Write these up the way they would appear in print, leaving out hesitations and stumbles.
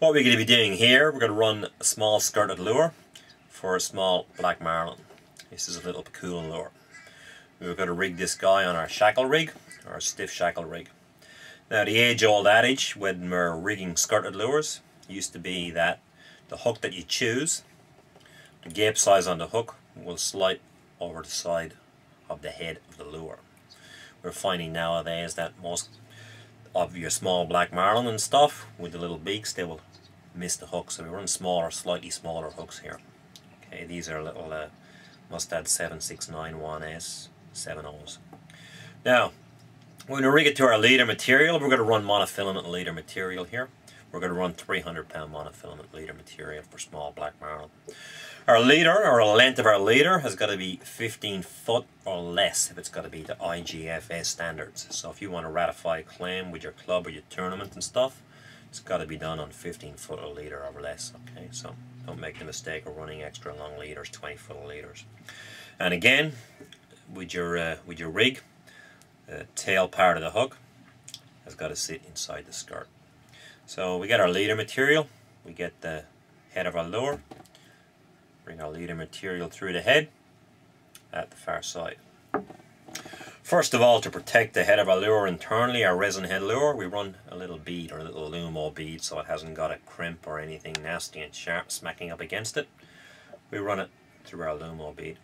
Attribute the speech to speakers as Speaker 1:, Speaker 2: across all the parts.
Speaker 1: What we're going to be doing here, we're going to run a small skirted lure for a small black marlin. This is a little cool lure. We're going to rig this guy on our shackle rig, our stiff shackle rig. Now the age-old adage when we're rigging skirted lures used to be that the hook that you choose, the gape size on the hook will slide over the side of the head of the lure. We're finding nowadays that most of your small black marlin and stuff with the little beaks, they will miss the hook, so we run smaller, slightly smaller hooks here. Okay, these are little Mustad 7691S 7.0s. Now, when we rig it to our leader material, we're going to run monofilament leader material here. We're going to run 300 pound monofilament leader material for small black marlin. Our leader, or a length of our leader, has got to be 15 foot or less if it's got to be the IGFS standards. So if you want to ratify a claim with your club or your tournament and stuff, it's got to be done on 15 foot or leader or less. Okay, so don't make the mistake of running extra long leaders, 20 foot leaders. And again, with your rig, the tail part of the hook has got to sit inside the skirt. So we get our leader material, we get the head of our lure, bring our leader material through the head at the far side. First of all, to protect the head of our lure internally, our resin head lure, we run a little bead or a little Lure-Mo bead so it hasn't got a crimp or anything nasty and sharp smacking up against it. We run it through our Lure-Mo bead.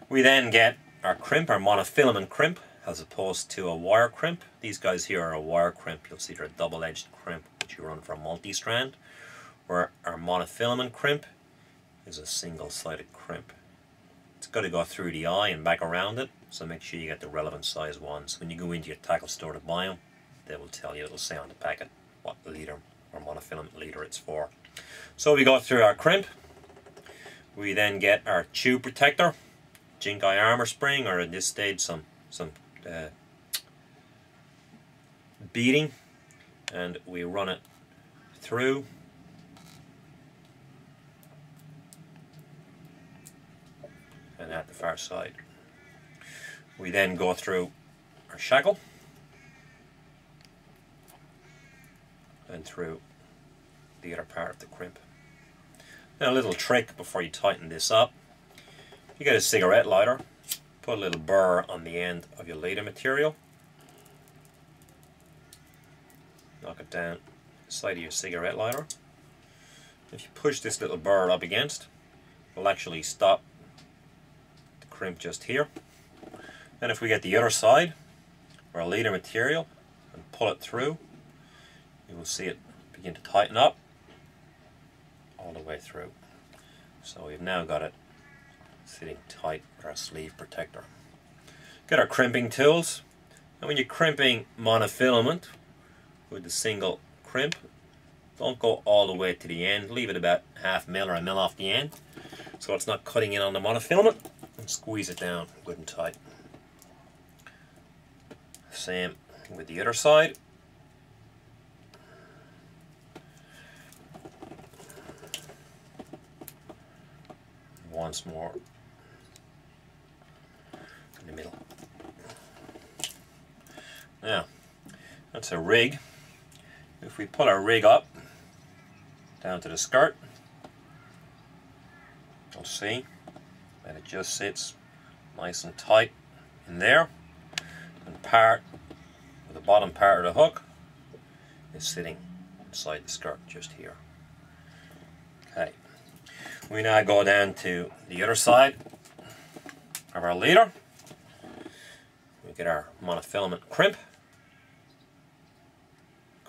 Speaker 1: We then get our crimp, our monofilament crimp, as opposed to a wire crimp. These guys here are a wire crimp. You'll see they're a double-edged crimp which you run for a multi-strand, where our monofilament crimp is a single-sided crimp. It's got to go through the eye and back around it, so make sure you get the relevant size ones. When you go into your tackle store to buy them, they will tell you, it'll say on the packet what leader or monofilament leader it's for. So we go through our crimp. We then get our tube protector, Jinkai armor spring, or at this stage some beading, and we run it through and at the far side. We then go through our shackle and through the other part of the crimp. Now a little trick before you tighten this up, you get a cigarette lighter, put a little burr on the end of your leader material, knock it down the side of your cigarette lighter. If you push this little burr up against, it'll actually stop the crimp just here. Then if we get the other side, our leader material, and pull it through, you will see it begin to tighten up all the way through. So we've now got it sitting tight with our sleeve protector. Get our crimping tools, and when you're crimping monofilament with the single crimp, don't go all the way to the end, leave it about ½ mil or a mil off the end so it's not cutting in on the monofilament, and squeeze it down good and tight. Same with the other side. Once more in the middle. Now, that's a rig. If we pull our rig up down to the skirt, you'll see that it just sits nice and tight in there, and the bottom part of the hook is sitting inside the skirt just here. Okay. We now go down to the other side of our leader. We get our monofilament crimp.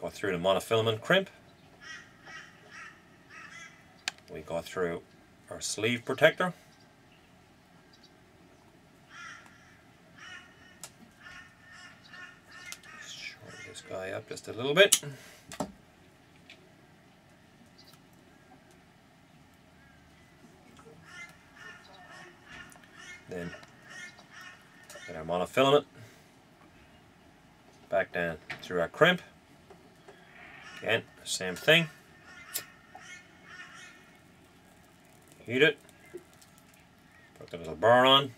Speaker 1: Go through the monofilament crimp. We go through our sleeve protector. Shorten this guy up just a little bit. Then get our monofilament back down through our crimp. Again, same thing. Heat it. Put the little burr on.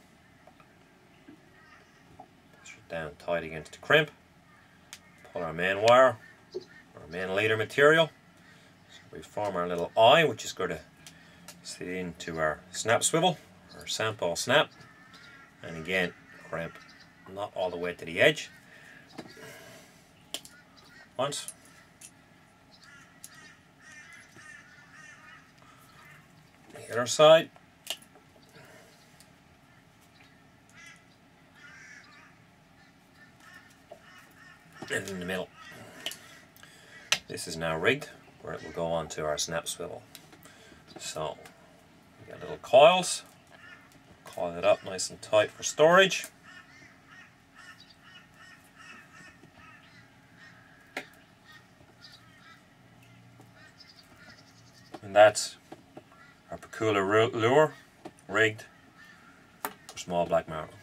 Speaker 1: Push it down tight against the crimp. Pull our main wire, our main leader material, So we form our little eye, which is going to sit into our snap swivel, our sample snap, and again crimp not all the way to the edge. Once. The other side. And in the middle. This is now rigged, where it will go onto our snap swivel. So we got little coils. Coil it up nice and tight for storage. And that's our peculiar lure rigged for small black marlin.